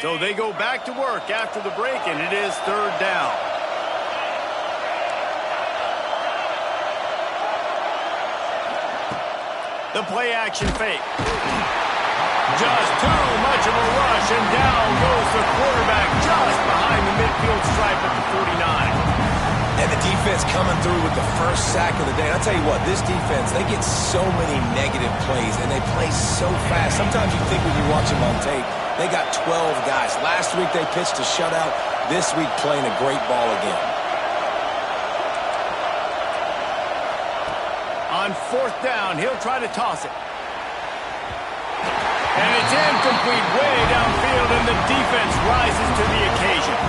So they go back to work after the break, and it is third down. The play action fake. Just too much of a rush, and down goes the quarterback just behind the midfield stripe at the 49. And the defense coming through with the first sack of the day. I'll tell you what, this defense, they get so many negative plays, and they play so fast. Sometimes you think when you watch them on tape, they got 12 guys. Last week they pitched a shutout. This week playing a great ball again. On fourth down, he'll try to toss it. And it's incomplete way downfield, and the defense rises to the occasion.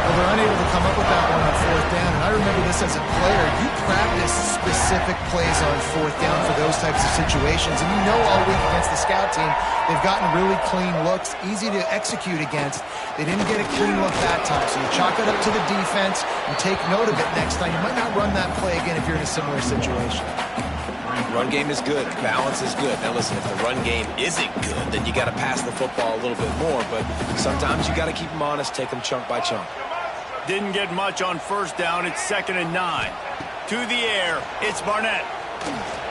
Well, they're unable to come up with that one on fourth down, and I remember this as a player. You practice specific plays on fourth down for those types of situations, and you know all week against the scout team, they've gotten really clean looks, easy to execute against. They didn't get a clean look that time, so you chalk it up to the defense and take note of it next time. You might not run that play again if you're in a similar situation. Run game is good. Balance is good. Now, listen, if the run game isn't good, then you got to pass the football a little bit more, but sometimes you got to keep them honest, take them chunk by chunk. Didn't get much on first down. It's 2nd and 9. To the air. It's Barnett.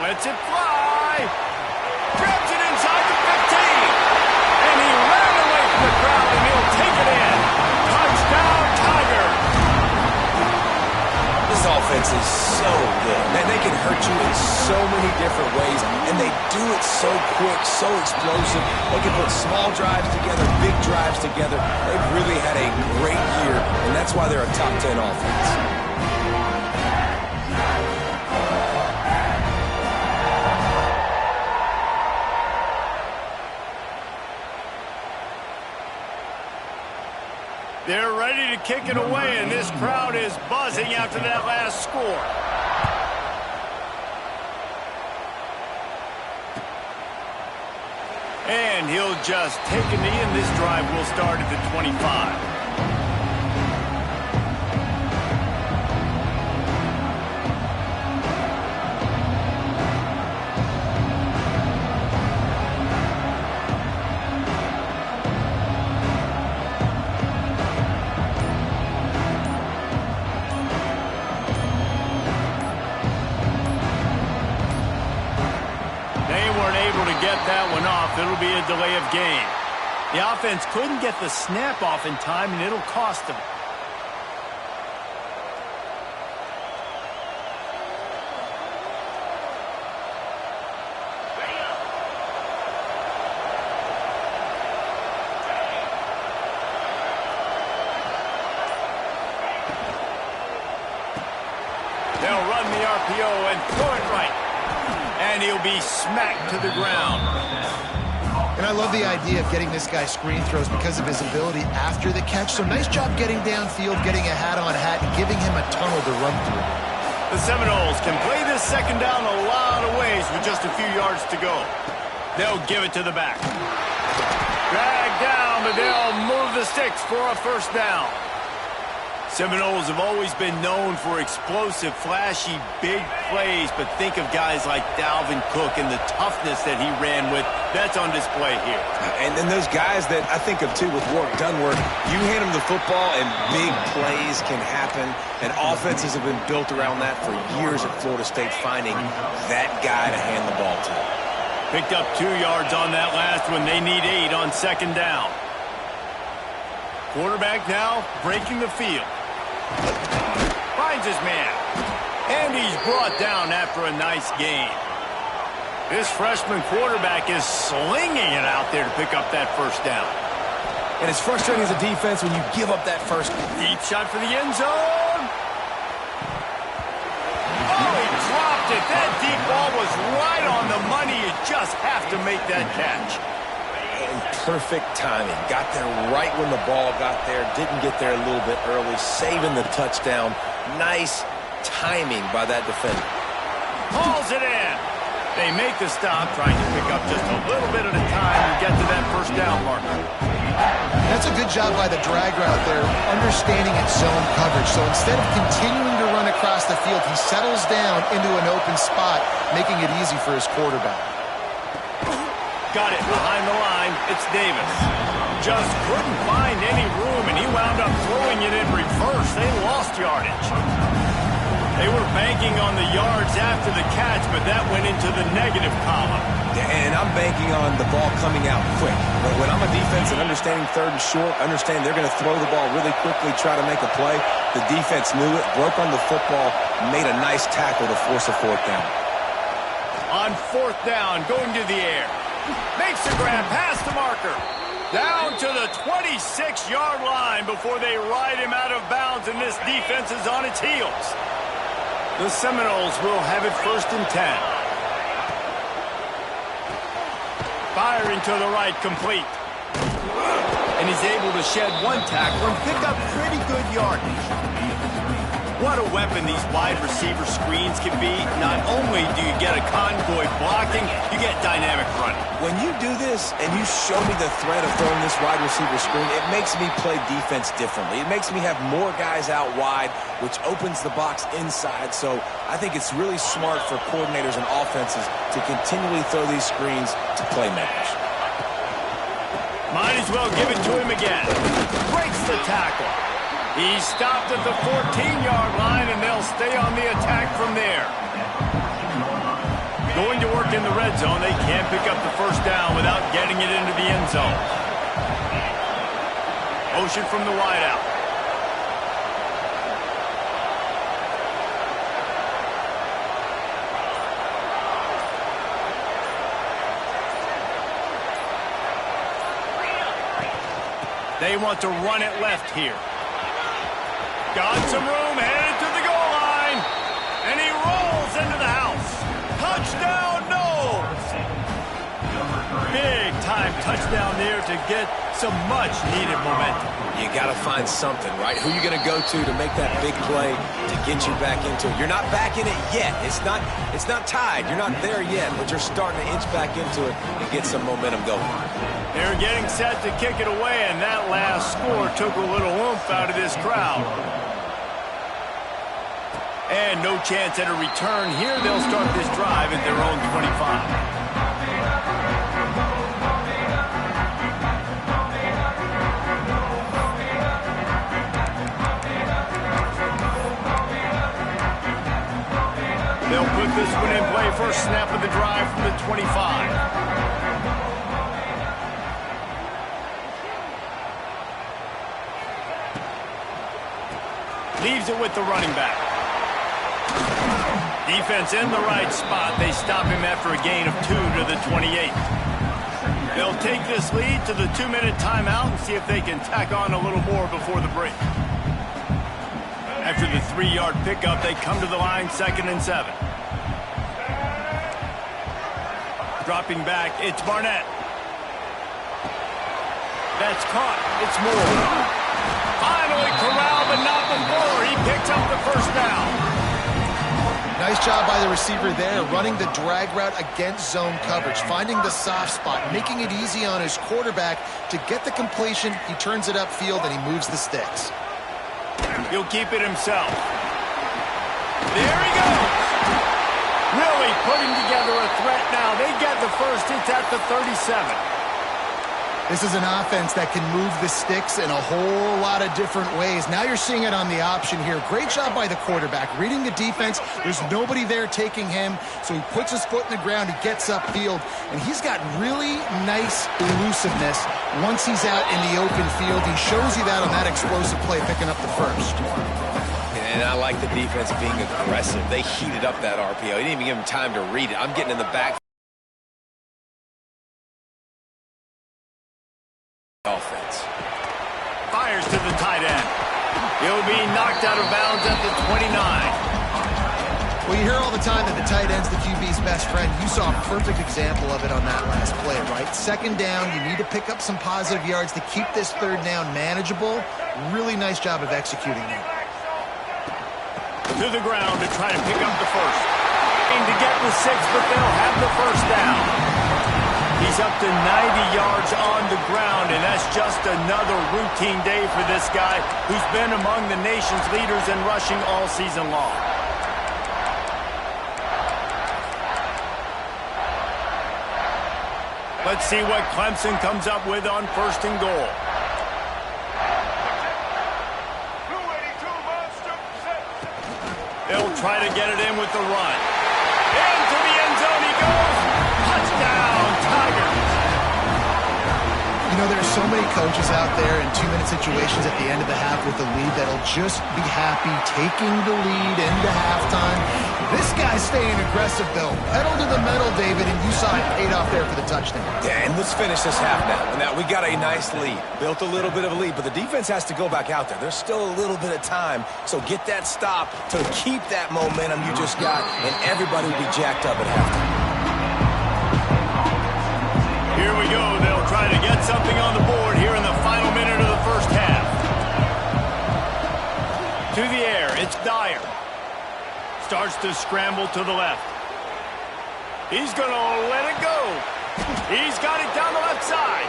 Lets it fly. Grabs it inside the 15. And he ran away from the crowd, and he'll take it in. Touchdown, Tigers. This offense is so good. Man, they can hurt you in so many different ways, and they do it so quick, so explosive. They can put small drives together, big drives together. They've really had a great year, and that's why they're a top 10 offense. They're ready to kick it away, and this crowd is buzzing after that last score. And he'll just take a knee, and this drive will start at the 25. Get that one off. It'll be a delay of game. The offense couldn't get the snap off in time, and it'll cost them. They'll run the RPO and throw it right. And he'll be smacked to the ground. And I love the idea of getting this guy screen throws because of his ability after the catch. So nice job getting downfield, getting a hat-on-hat, and giving him a tunnel to run through. The Seminoles can play this second down a lot of ways with just a few yards to go. They'll give it to the back. Dragged down, but they'll move the sticks for a first down. Seminoles have always been known for explosive, flashy, big plays, but think of guys like Dalvin Cook and the toughness that he ran with. That's on display here. And then those guys that I think of, too, with Warwick Dunworth, you hand them the football and big plays can happen, and offenses have been built around that for years at Florida State, finding that guy to hand the ball to. Picked up 2 yards on that last one. They need 8 on second down. Quarterback now breaking the field. Finds his man. And he's brought down after a nice gain. This freshman quarterback is slinging it out there to pick up that first down. And it's frustrating as a defense when you give up that first. Deep shot for the end zone. Oh, he dropped it. That deep ball was right on the money. You just have to make that catch. And perfect timing. Got there right when the ball got there. Didn't get there a little bit early. Saving the touchdown. Nice timing by that defender. Hauls it in. They make the stop, trying to pick up just a little bit at a time and get to that first down marker. That's a good job by the drag route there, understanding its zone coverage. So instead of continuing to run across the field, he settles down into an open spot, making it easy for his quarterback. got it behind the line. It's Davis. Just couldn't find any room, and he wound up throwing it in reverse. They lost yardage. They were banking on the yards after the catch, but that went into the negative column. And I'm banking on the ball coming out quick. But when I'm a defense and understanding third and short, understand they're going to throw the ball really quickly, try to make a play. The defense knew it, broke on the football, made a nice tackle to force a fourth down. On fourth down, going to the air. Makes the grab past the marker. Down to the 26-yard line before they ride him out of bounds, and this defense is on its heels. The Seminoles will have it 1st and 10. Firing to the right, complete. And he's able to shed one tackle and pick up pretty good yardage. What a weapon these wide receiver screens can be. Not only do you get a convoy blocking, you get dynamic running. When you do this and you show me the threat of throwing this wide receiver screen, it makes me play defense differently. It makes me have more guys out wide, which opens the box inside. So I think it's really smart for coordinators and offenses to continually throw these screens to playmakers. Might as well give it to him again. Breaks the tackle. He's stopped at the 14-yard line, and they'll stay on the attack from there. Going to work in the red zone. They can't pick up the first down without getting it into the end zone. Motion from the wideout. They want to run it left here. Got some room, headed to the goal line. And he rolls into the house. Touchdown, Knowles. Big time touchdown there to get some much needed momentum. You got to find something, right? Who are you going to go to make that big play to get you back into it? You're not back in it yet. It's not tied. You're not there yet, but you're starting to inch back into it and get some momentum going. They're getting set to kick it away, and that last score took a little oomph out of this crowd. And no chance at a return here. They'll start this drive at their own 25. They'll put this one in play. First snap of the drive from the 25. Leaves it with the running back. Defense in the right spot. They stop him after a gain of 2 to the 28. They'll take this lead to the 2-minute timeout and see if they can tack on a little more before the break. After the 3-yard pickup, they come to the line 2nd and 7. Dropping back, it's Barnett. That's caught. It's Moore. Finally corralled, but not before. He picks up the first down. Nice job by the receiver there, running the drag route against zone coverage, finding the soft spot, making it easy on his quarterback to get the completion. He turns it upfield, and he moves the sticks. He'll keep it himself. There he goes. Really putting together a threat now. They get the first. It's at the 37. This is an offense that can move the sticks in a whole lot of different ways. Now you're seeing it on the option here. Great job by the quarterback. Reading the defense, there's nobody there taking him, so he puts his foot in the ground, he gets upfield, and he's got really nice elusiveness once he's out in the open field. He shows you that on that explosive play, picking up the first. And I like the defense being aggressive. They heated up that RPO. He didn't even give him time to read it. I'm getting in the back. Offense. Fires to the tight end. He'll be knocked out of bounds at the 29. Well, you hear all the time that the tight end's the QB's best friend. You saw a perfect example of it on that last play, right? 2nd down, you need to pick up some positive yards to keep this 3rd down manageable. Really nice job of executing that. To the ground to try to pick up the first. Aim to get the 6, but they'll have the first down. He's up to 90 yards on the ground, and that's just another routine day for this guy who's been among the nation's leaders in rushing all season long. Let's see what Clemson comes up with on 1st and goal. They'll try to get it in with the run. Into the end zone he goes. Touchdown, Tigers. You know, there's so many coaches out there in 2-minute situations at the end of the half with the lead that'll just be happy taking the lead into halftime. This guy's staying aggressive, though. Pedal to the metal, David, and you saw it paid off there for the touchdown. Yeah, and let's finish this half now. Now, we got a nice lead. Built a little bit of a lead, but the defense has to go back out there. There's still a little bit of time, so get that stop to keep that momentum you just got, and everybody will be jacked up at halftime. Here we go. They'll try to get something on the board here in the final minute of the first half. To the air, it's Dyer. Starts to scramble to the left. He's going to let it go. He's got it down the left side.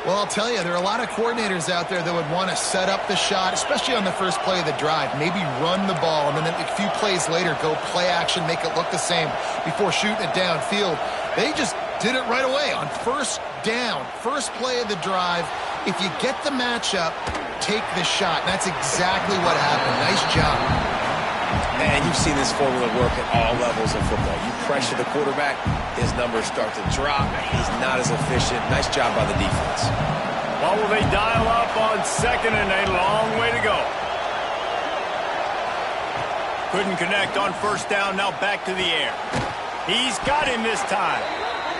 Well, I'll tell you, there are a lot of coordinators out there that would want to set up the shot, especially on the first play of the drive. Maybe run the ball, and then a few plays later, go play action, make it look the same before shooting it downfield. They just did it right away on 1st down, first play of the drive. If you get the matchup, take the shot. And that's exactly what happened. Nice job. And you've seen this formula work at all levels of football. You pressure the quarterback, his numbers start to drop. He's not as efficient. Nice job by the defense. Well, will they dial up on 2nd and a long way to go? Couldn't connect on 1st down. Now back to the air. He's got him this time.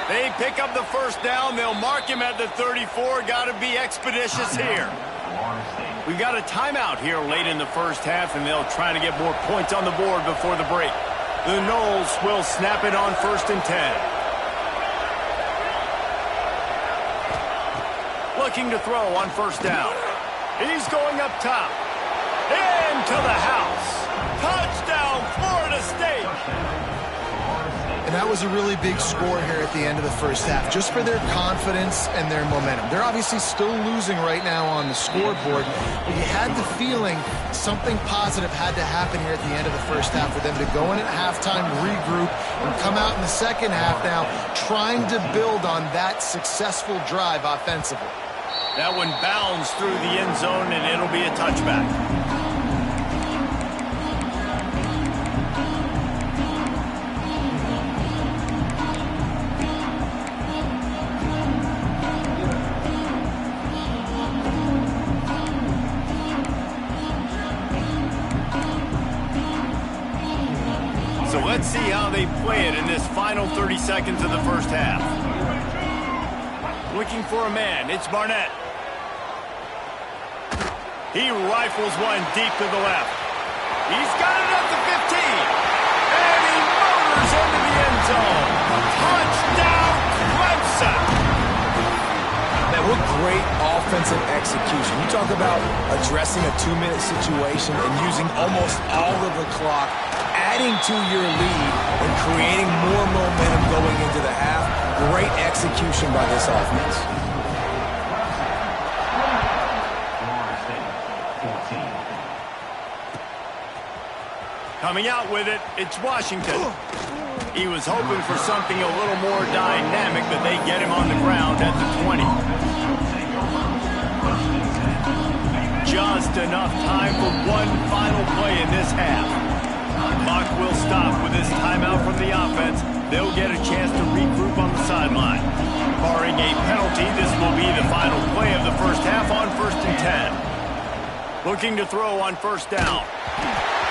They pick up the 1st down. They'll mark him at the 34. Got to be expeditious here. We've got a timeout here late in the first half, and they'll try to get more points on the board before the break. The Noles will snap it on 1st and 10. Looking to throw on 1st down. He's going up top. Into the house. Touchdown, Florida State. And that was a really big score here at the end of the first half, just for their confidence and their momentum. They're obviously still losing right now on the scoreboard, but you had the feeling something positive had to happen here at the end of the first half for them to go in at halftime, regroup, and come out in the second half now trying to build on that successful drive offensively. That one bounds through the end zone, and it'll be a touchback. So let's see how they play it in this final 30 seconds of the first half. Looking for a man, it's Barnett. He rifles one deep to the left. He's got it at the 15. And he motors into the end zone. Touchdown, Clemson. Man, what great offensive execution. You talk about addressing a 2-minute situation and using almost all of the clock, adding to your lead and creating more momentum going into the half. Great execution by this offense. Coming out with it, it's Washington. He was hoping for something a little more dynamic, but they get him on the ground at the 20. Just enough time for one final play in this half. Clock will stop with this timeout from the offense. They'll get a chance to regroup on the sideline. Barring a penalty, this will be the final play of the first half on 1st and 10. Looking to throw on 1st down.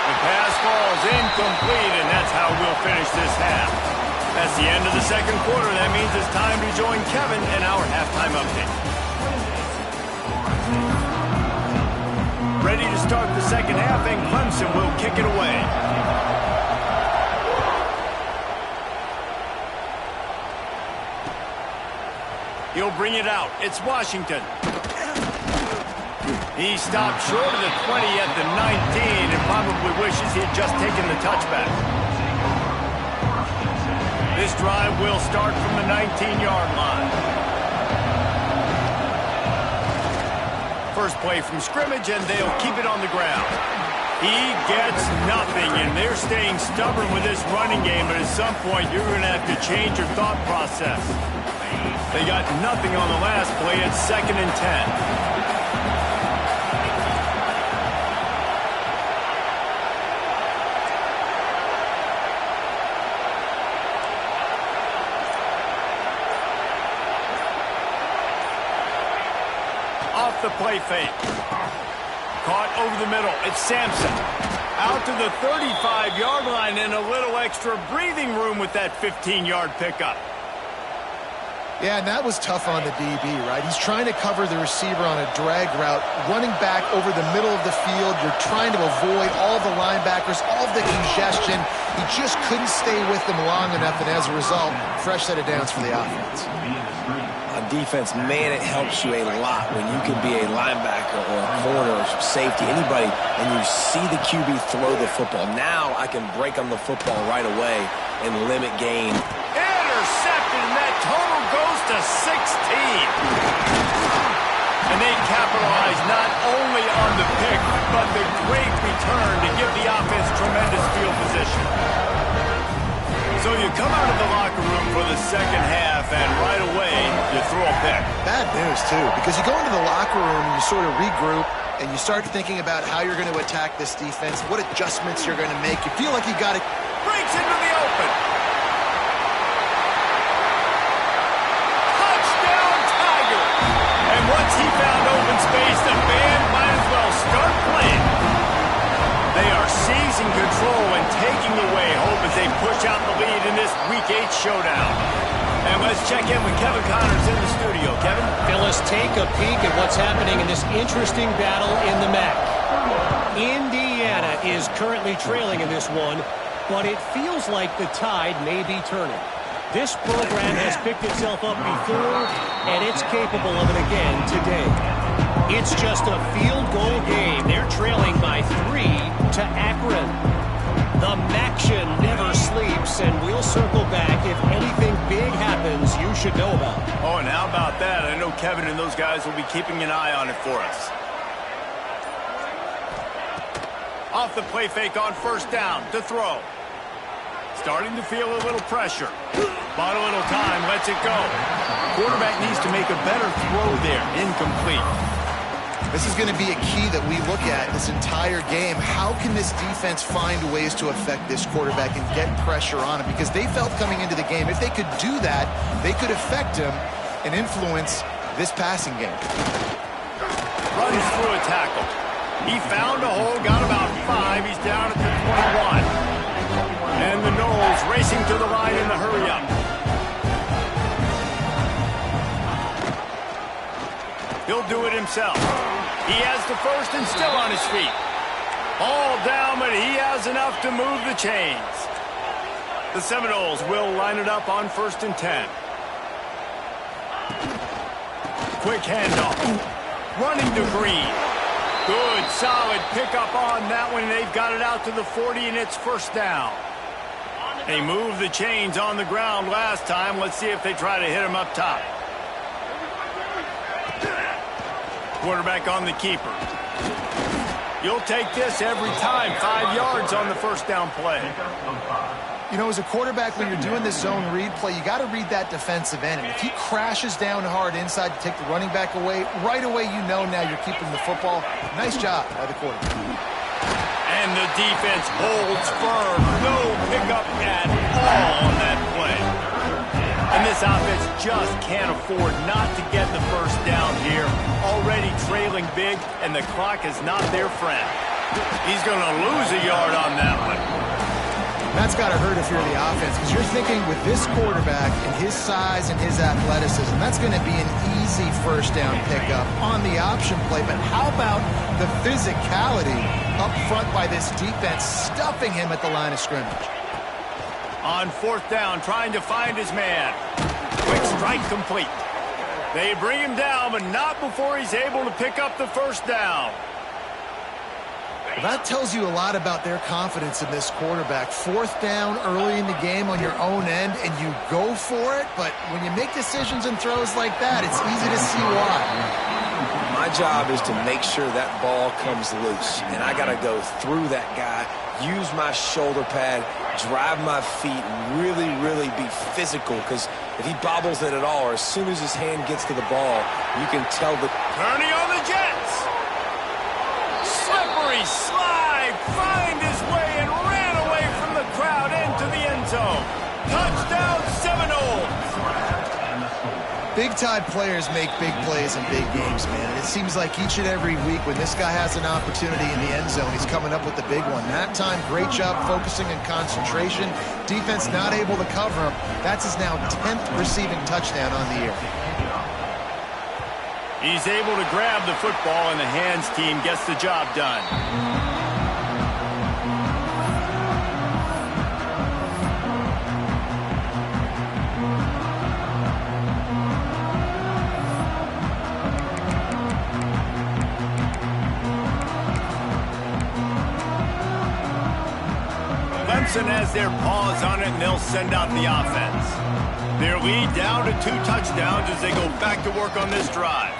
The pass falls incomplete, and that's how we'll finish this half. That's the end of the second quarter. That means it's time to join Kevin in our halftime update. Ready to start the second half, and Clemson will kick it away. He'll bring it out. It's Washington. He stopped short of the 20 at the 19 and probably wishes he had just taken the touchback. This drive will start from the 19-yard line. First play from scrimmage, and they'll keep it on the ground. He gets nothing, and they're staying stubborn with this running game, but at some point you're going to have to change your thought process. They got nothing on the last play. It's 2nd and 10. Off the play fake. Caught over the middle. It's Sampson. Out to the 35-yard line and a little extra breathing room with that 15-yard pickup. Yeah, and that was tough on the DB, right? He's trying to cover the receiver on a drag route, running back over the middle of the field. You're trying to avoid all the linebackers, all the congestion. He just couldn't stay with them long enough, and as a result, fresh set of downs for the offense. On defense, man, it helps you a lot when you can be a linebacker or a corner or safety, anybody, and you see the QB throw the football. Now I can break on the football right away and limit gain. Intercepted, and that total goes to 16. And they capitalize not only on the pick, but the great return to give the offense tremendous field position. So you come out of the locker room for the second half, and right away, you throw a pick. Bad news, too, because you go into the locker room and you sort of regroup, and you start thinking about how you're going to attack this defense, what adjustments you're going to make. You feel like you got it. Breaks into the open. Touchdown, Tiger. And once he found open space, the band might as well start playing. They are seizing control and taking away hope as they push out the lead in this Week 8 showdown. And let's check in with Kevin Connors in the studio. Kevin? Phyllis, take a peek at what's happening in this interesting battle in the MAC. Indiana is currently trailing in this one, but it feels like the tide may be turning. This program has picked itself up before, and it's capable of it again today. It's just a field goal game. They're trailing by 3 to Akron. The Maction never sleeps, and we'll circle back if anything big happens you should know about. Oh, and how about that? I know Kevin and those guys will be keeping an eye on it for us. Off the play fake on first down to throw. Starting to feel a little pressure. Bought a little time, lets it go. Quarterback needs to make a better throw there. Incomplete. This is going to be a key that we look at this entire game. How can this defense find ways to affect this quarterback and get pressure on him? Because they felt coming into the game, if they could do that, they could affect him and influence this passing game. Runs through a tackle. He found a hole, got about 5. He's down at the 21. And the Knowles racing to the line in the hurry-up. He'll do it himself. He has the first and still on his feet. All down, but he has enough to move the chains. The Seminoles will line it up on 1st and 10. Quick handoff. Running to Green. Good, solid pickup on that one. They've got it out to the 40, and it's first down. They moved the chains on the ground last time. Let's see if they try to hit him up top. Quarterback on the keeper. You'll take this every time. 5 yards on the first down play. You know, as a quarterback, when you're doing this zone read play, you got to read that defensive end. And if he crashes down hard inside to take the running back away, right away you know now you're keeping the football. Nice job by the quarterback. And the defense holds firm. No pickup at all on that play. And this offense just can't afford not to get the first down here. Already trailing big, and the clock is not their friend. He's going to lose a yard on that one. That's got to hurt if you're the offense, because you're thinking with this quarterback and his size and his athleticism, that's going to be an easy first down pickup on the option play. But how about the physicality up front by this defense, stuffing him at the line of scrimmage? On 4th down, trying to find his man. Quick strike complete. They bring him down, but not before he's able to pick up the first down. That tells you a lot about their confidence in this quarterback. 4th down early in the game on your own end, and you go for it. But when you make decisions and throws like that, it's easy to see why. My job is to make sure that ball comes loose, and I got to go through that guy, use my shoulder pad, drive my feet, really, really be physical, because if he bobbles it at all, or as soon as his hand gets to the ball, you can tell the... Turning on the Jets. Slippery slide, find his way and ran away from the crowd into the end zone. Touchdown, Seminoles. Big-time players make big plays in big games, man. And it seems like each and every week when this guy has an opportunity in the end zone, he's coming up with the big one. That time, great job focusing and concentration. Defense not able to cover him. That's his now 10th receiving touchdown on the year. He's able to grab the football, and the hands team gets the job done. Clemson has their paws on it, and they'll send out the offense. Their lead down to 2 touchdowns as they go back to work on this drive.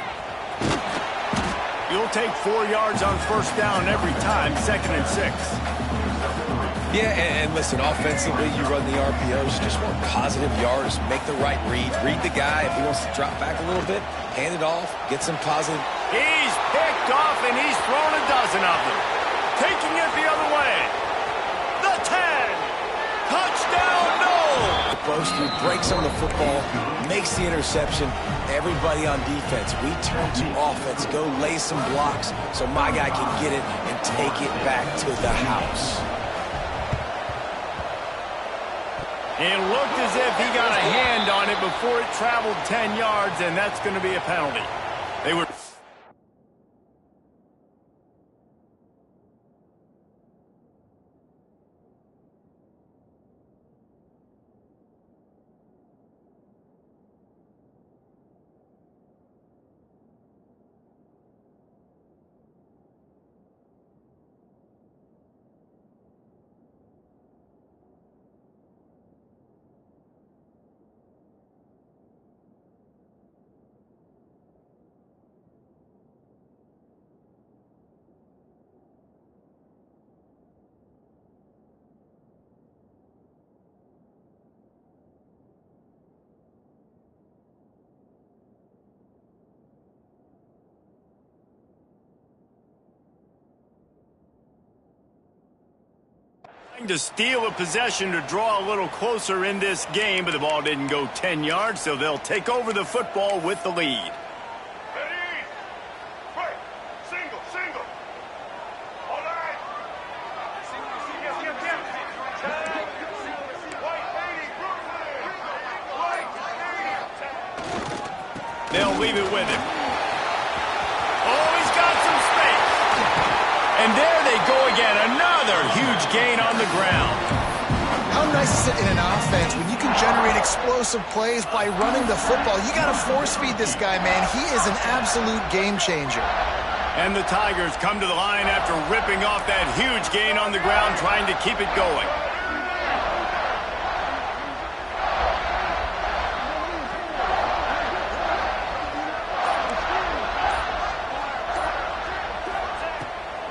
You'll take 4 yards on first down every time, 2nd and 6. Yeah, and listen, offensively, you run the RPOs, you just want positive yards, make the right read, read the guy. If he wants to drop back a little bit, hand it off, get some positive. He's picked off, and he's thrown a dozen of them. Taking it the other way. The 10. Touchdown, no! Post, he breaks on the football, makes the interception. Everybody on defense, we turn to offense, go lay some blocks so my guy can get it and take it back to the house. It looked as if he got a hand on it before it traveled 10 yards, and that's going to be a penalty. They were... to steal a possession to draw a little closer in this game, but the ball didn't go 10 yards, so they'll take over the football with the lead. Ready? Break. Single, single. All right. Single, single, single. White 80, Brooklyn. White 80. They'll leave it with him. Oh, he's got some space. And there they go again. Another huge gain on the ground. How nice is it in an offense when you can generate explosive plays by running the football? You got to force feed this guy, man. He is an absolute game changer. And the Tigers come to the line after ripping off that huge gain on the ground, trying to keep it going.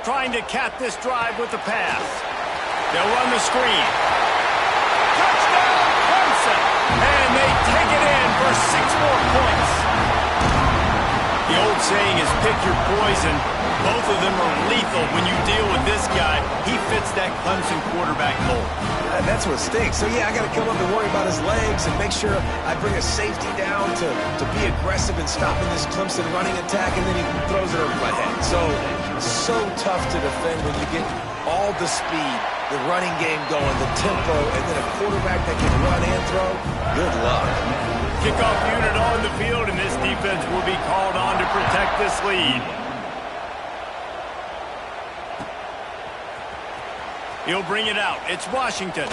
Trying to cap this drive with the pass. They'll run the screen. Touchdown, Clemson! And they take it in for 6 more points. The old saying is pick your poison. Both of them are lethal when you deal with this guy. He fits that Clemson quarterback mold. That's what stinks. So, yeah, I got to come up and worry about his legs and make sure I bring a safety down to be aggressive in stopping this Clemson running attack, and then he throws it over my head. So tough to defend when you get all the speed, the running game going, the tempo, and then a quarterback that can run and throw. Good luck. Kickoff unit on the field, and this defense will be called on to protect this lead. He'll bring it out. It's Washington.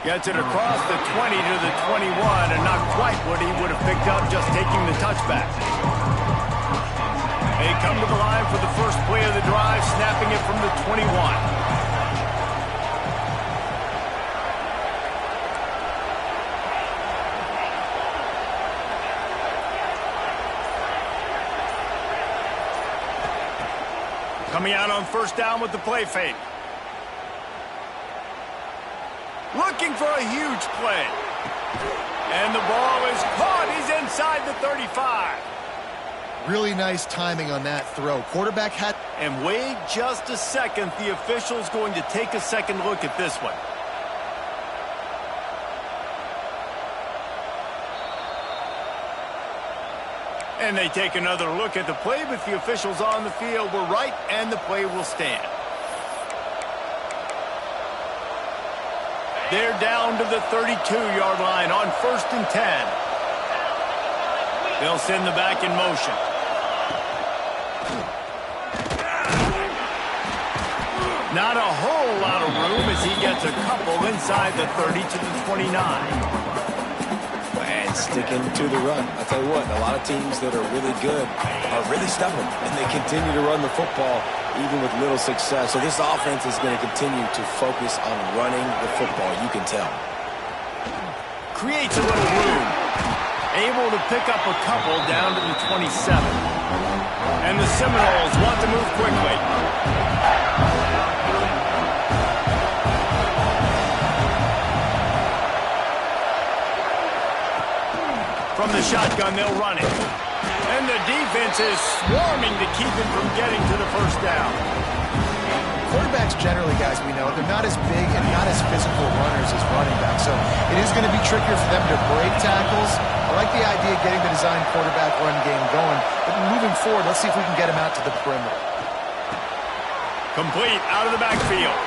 Gets it across the 20 to the 21, and not quite what he would have picked up just taking the touchback. They come to the line for the first play of the drive, snapping it from the 21. Coming out on first down with the play fake. Looking for a huge play. And the ball is caught. He's inside the 35. Really nice timing on that throw. Quarterback had... And wait just a second. The official's going to take a second look at this one. And they take another look at the play, but the officials on the field were right, and the play will stand. They're down to the 32-yard line on 1st and 10. They'll send the back in motion. Not a whole lot of room as he gets a couple inside the 30 to the 29. And sticking to the run. I'll tell you what, a lot of teams that are really good are really stubborn, and they continue to run the football even with little success. So this offense is going to continue to focus on running the football, you can tell. Creates a little room. Able to pick up a couple down to the 27. And the Seminoles want to move quickly. From the shotgun, they'll run it. And the defense is swarming to keep him from getting to the first down. Quarterbacks generally, guys, we know, they're not as big and not as physical runners as running backs. So it is going to be trickier for them to break tackles. I like the idea of getting the design quarterback run game going. But moving forward, let's see if we can get him out to the perimeter. Complete out of the backfield.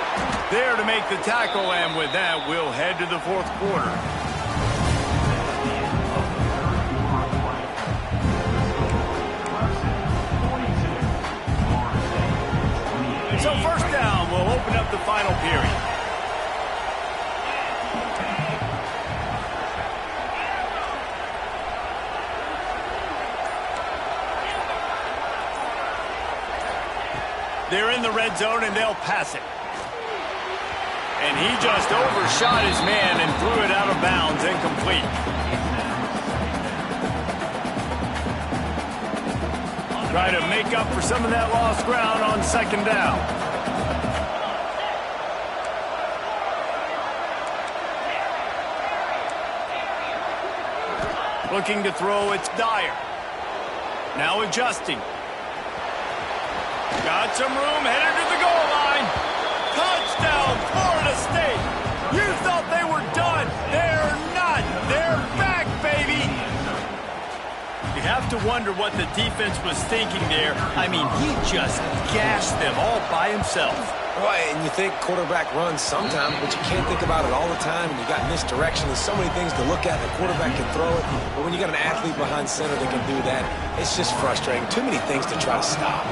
There to make the tackle, and with that, we'll head to the fourth quarter. So first down will open up the final period. They're in the red zone and they'll pass it. And he just overshot his man and threw it out of bounds, incomplete. Try to make up for some of that lost ground on second down. Looking to throw, it's Dyer. Now adjusting. Got some room, headed to the goal line. Touchdown, Florida State. You thought they were done. They're not. They're back, baby. You have to wonder what the defense was thinking there. I mean, he just gashed them all by himself. Right, and you think quarterback runs sometimes, but you can't think about it all the time, and you got misdirection. There's so many things to look at. The quarterback can throw it, but when you got an athlete behind center that can do that, it's just frustrating. Too many things to try to stop.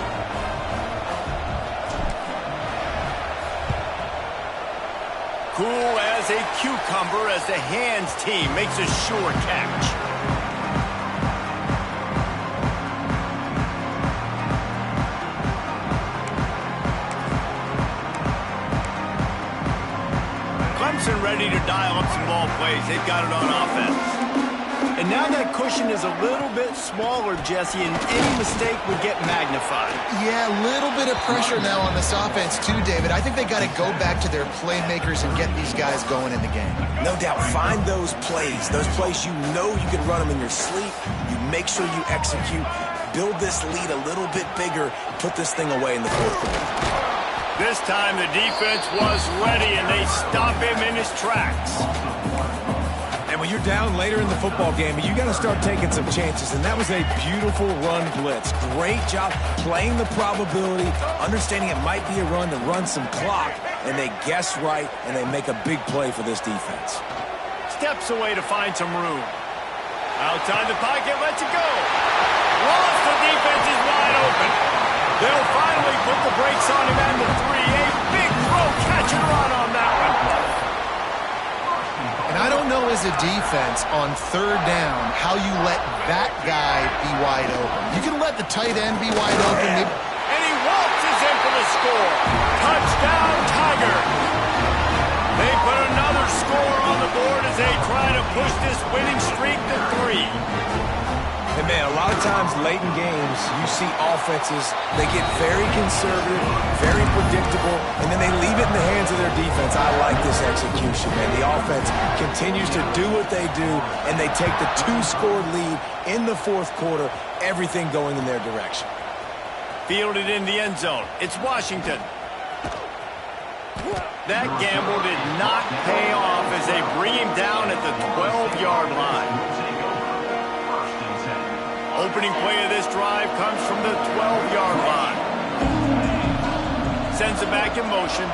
Cool as a cucumber as the hands team makes a sure catch. Clemson ready to dial up some ball plays. They've got it on offense. And now that cushion is a little bit smaller, Jesse, and any mistake would get magnified. Yeah, a little bit of pressure now on this offense too, David. I think they got to go back to their playmakers and get these guys going in the game. No doubt. Find those plays you know you can run them in your sleep. You make sure you execute. Build this lead a little bit bigger. Put this thing away in the fourth quarter. This time the defense was ready, and they stop him in his tracks. And when you're down later in the football game, you got to start taking some chances, and that was a beautiful run blitz. Great job playing the probability, understanding it might be a run to run some clock, and they guess right, and they make a big play for this defense. Steps away to find some room. Outside the pocket, lets it go. Lost, the defense is wide open. They'll finally put the brakes on him and the 3. A big throw, catch and run on that one. And I don't know as a defense on third down how you let that guy be wide open. You can let the tight end be wide open. And he waltzes in for the score. Touchdown, Tiger. They put another score on the board as they try to push this winning streak to 3. And, man, a lot of times late in games, you see offenses, they get very conservative, very predictable, and then they leave it in the hands of their defense. I like this execution, man. The offense continues to do what they do, and they take the 2-score lead in the fourth quarter, everything going in their direction. Fielded in the end zone. It's Washington. That gamble did not pay off as they bring him down at the 12-yard line. Opening play of this drive comes from the 12-yard line. Sends it back in motion.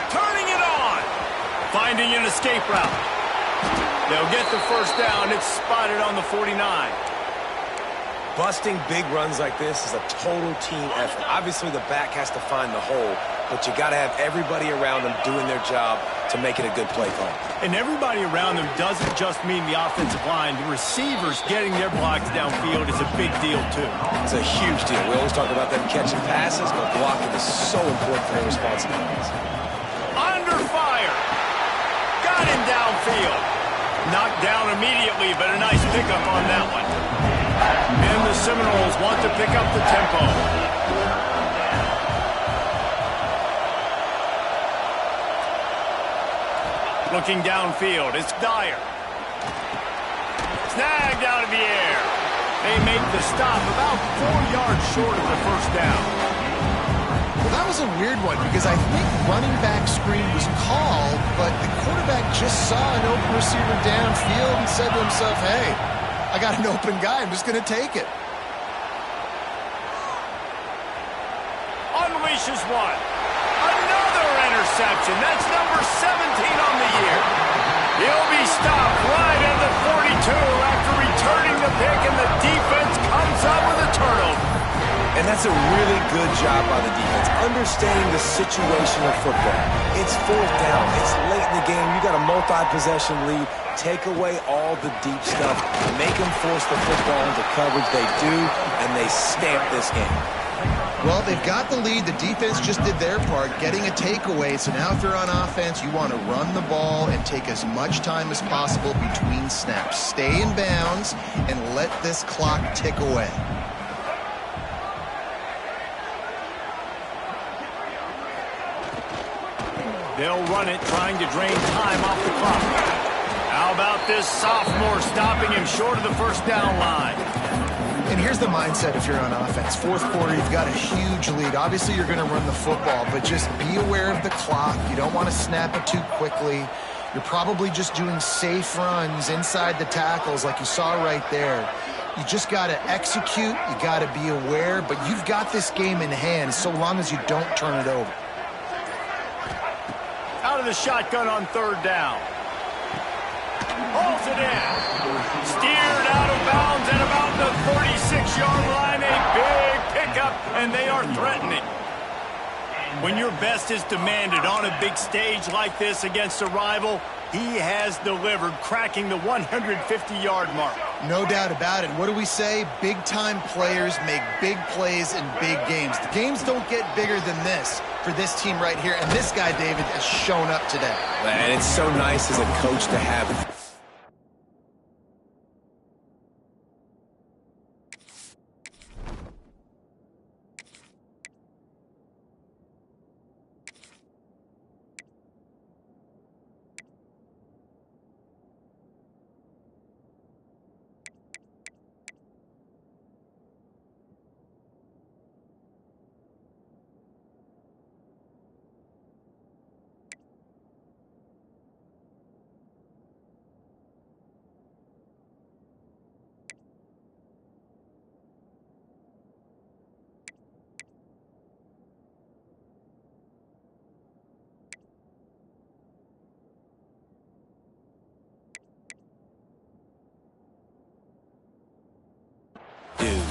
Turning it on. Finding an escape route. They'll get the first down. It's spotted on the 49. Busting big runs like this is a total team effort. Obviously, the back has to find the hole, but you got to have everybody around them doing their job to make it a good play call. And everybody around them doesn't just mean the offensive line. The receivers getting their blocks downfield is a big deal, too. It's a huge deal. We always talk about them catching passes, but blocking is so important for their responsibilities. Under fire. Got him downfield. Knocked down immediately, but a nice pickup on that one. And the Seminoles want to pick up the tempo. Looking downfield, it's Dyer. Snagged out of the air. They make the stop about 4 yards short of the first down. Well, that was a weird one because I think running back screen was called, but the quarterback just saw an open receiver downfield and said to himself, hey, I got an open guy. I'm just going to take it. Unleashes one. Another interception. That's number 17 on the year. He'll be stopped right at the 42 after returning the pick, and the defense comes up with a turnover. And that's a really good job by the defense, understanding the situation of football. It's fourth down. It's late in the game. You got a multi-possession lead. Take away all the deep stuff. Make them force the football into coverage. They do, and they stamp this game. Well, they've got the lead. The defense just did their part, getting a takeaway. So now if they're on offense, you want to run the ball and take as much time as possible between snaps. Stay in bounds and let this clock tick away. They'll run it, trying to drain time off the clock. How about this sophomore stopping him short of the first down line? And here's the mindset if you're on offense. Fourth quarter, you've got a huge lead. Obviously, you're going to run the football, but just be aware of the clock. You don't want to snap it too quickly. You're probably just doing safe runs inside the tackles like you saw right there. You just got to execute. You got to be aware, but you've got this game in hand so long as you don't turn it over. Out of the shotgun on third down. Holds it in. Steered out of bounds at about the 36-yard line. A big pickup, and they are threatening. When your best is demanded on a big stage like this against a rival, he has delivered, cracking the 150-yard mark. No doubt about it. What do we say? Big-time players make big plays in big games. The games don't get bigger than this for this team right here, and this guy, David, has shown up today. And it's so nice as a coach to have it.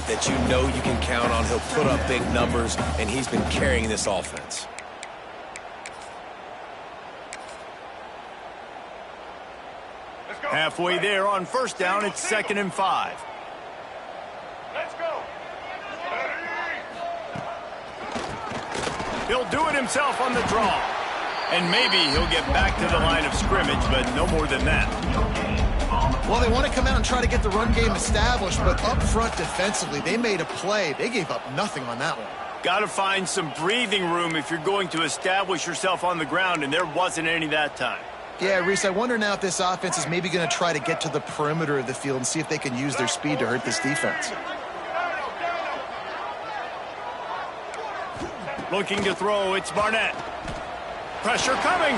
That you know you can count on. He'll put up big numbers, and he's been carrying this offense. Halfway there on first down, it's 2nd and 5. Let's go. He'll do it himself on the draw. And maybe he'll get back to the line of scrimmage, but no more than that. Well, they want to come out and try to get the run game established, but up front defensively, they made a play. They gave up nothing on that one. Got to find some breathing room if you're going to establish yourself on the ground, and there wasn't any that time. Yeah, Reese, I wonder now if this offense is maybe going to try to get to the perimeter of the field and see if they can use their speed to hurt this defense. Looking to throw, it's Barnett. Pressure coming.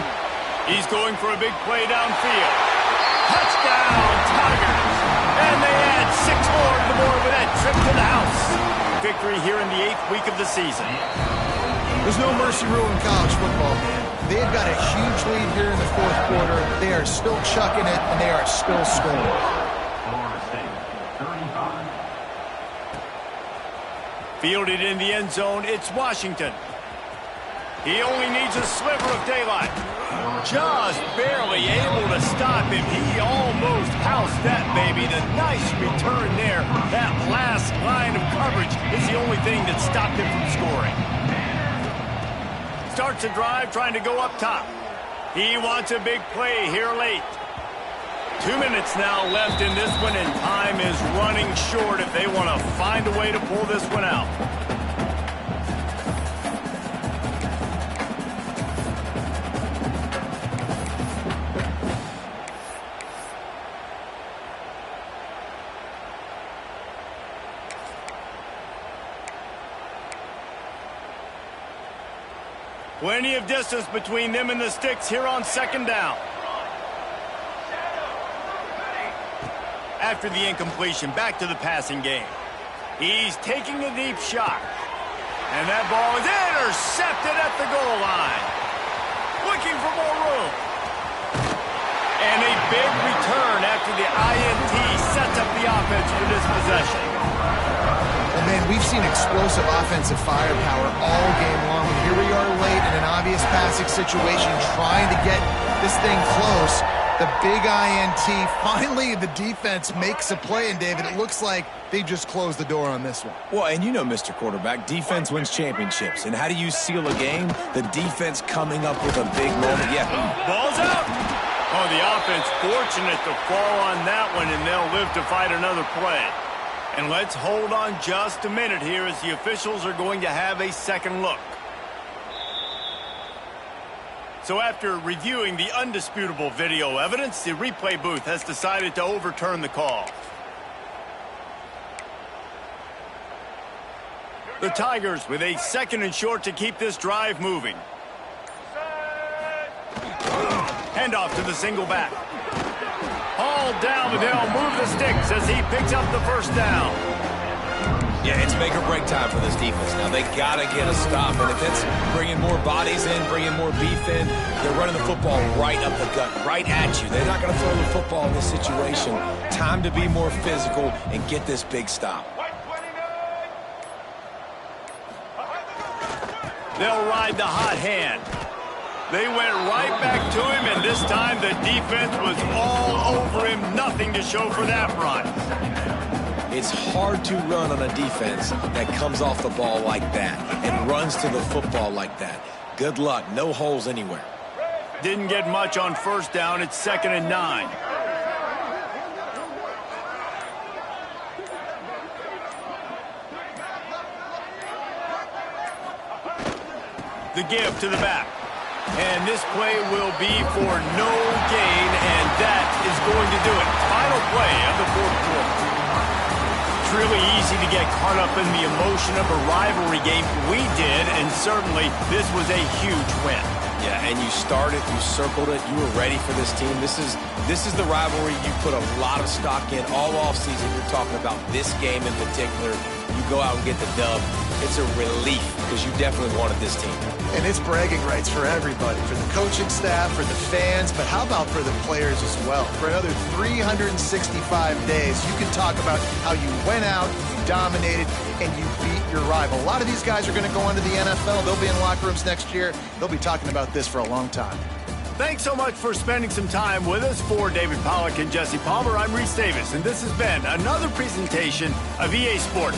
He's going for a big play downfield. Touchdown, Tigers. And they add 6 more to the board with that trip to the house. Victory here in the 8th week of the season. There's no mercy rule in college football, man. They've got a huge lead here in the 4th quarter. They are still chucking it, and they are still scoring. Fielded in the end zone, it's Washington. He only needs a sliver of daylight. Just barely able to stop him. He almost housed that baby. The nice return there. That last line of coverage is the only thing that stopped him from scoring. Starts a drive trying to go up top. He wants a big play here late. 2 minutes now left in this one, and time is running short if they want to find a way to pull this one out. Plenty of distance between them and the sticks here on 2nd down. After the incompletion, back to the passing game. He's taking a deep shot. And that ball is intercepted at the goal line. Looking for more room. And a big return after the INT sets up the offense for this possession. And man, we've seen explosive offensive firepower all game long. And here we are late in an obvious passing situation, trying to get this thing close. The big INT, finally the defense makes a play, and David, it looks like they just closed the door on this one. Well, and you know, Mr. Quarterback, defense wins championships. And how do you seal a game? The defense coming up with a big moment. Yeah. Ball's out. Oh, the offense fortunate to fall on that one, and they'll live to fight another play. And let's hold on just a minute here as the officials are going to have a second look. So after reviewing the undisputable video evidence, the replay booth has decided to overturn the call. The Tigers with a 2nd and short to keep this drive moving. Handoff to the single back. Hauled down, but they'll move the sticks as he picks up the 1st down. Yeah, it's make or break time for this defense. Now, they got to get a stop. And if it's bringing more bodies in, bringing more beef in, they're running the football right up the gut, right at you. They're not going to throw the football in this situation. Time to be more physical and get this big stop. They'll ride the hot hand. They went right back to him, and this time the defense was all over him. Nothing to show for that run. It's hard to run on a defense that comes off the ball like that and runs to the football like that. Good luck. No holes anywhere. Didn't get much on 1st down. It's 2nd and 9. The give to the back. And this play will be for no gain, and that is going to do it. Final play of the 4th quarter. It's really easy to get caught up in the emotion of a rivalry game. We did, and certainly this was a huge win. Yeah, and you started, you circled it, you were ready for this team. This is the rivalry you put a lot of stock in all offseason. You're talking about this game in particular. You go out and get the dub. It's a relief because you definitely wanted this team. And it's bragging rights for everybody, for the coaching staff, for the fans, but how about for the players as well? For another 365 days, you can talk about how you went out, you dominated, and you beat your rival. A lot of these guys are going to go into the NFL. They'll be in locker rooms next year. They'll be talking about this for a long time. Thanks so much for spending some time with us. For David Pollack and Jesse Palmer, I'm Reese Davis, and this has been another presentation of EA Sports.